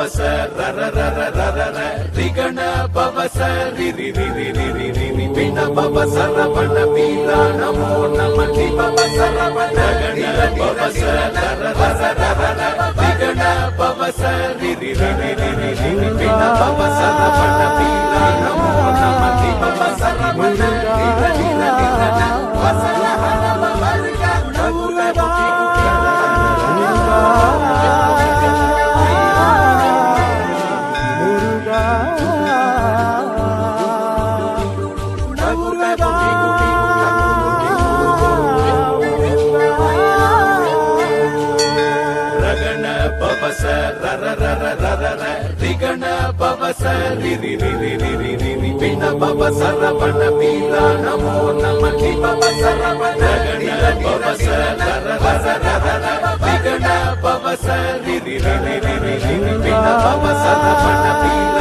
பவச ரர ரர ரர ர ரிகண பவச ரி ரி ரி ரி ரி ரி ரி ரி பிண பவச ரவண பீரா நமோ நம தி பவச ரவண கண பவச ரர ரர ரர ர ரிகண பவச ரி ரி ரி ரி ரி ரி ரி ரி பிண பவச ரவண பீரா நமோ நம தி பவச ரவண ரி ர ரி ர ரி ர ன வசன ஹர பவரிக நகுர குட்டி குட்டி பவச ரர ரர ரர ர ரிகண பவச ரி ரி ரி ரி ரி ரி ரி ரி பிண பவச ரவண பீரா நமோ நம தி பவச ரவண கண பவச ரர ரர ரர ர ரிகண பவச ரி ரி ரி ரி ரி ரி ரி பிண பவச ரவண பீரா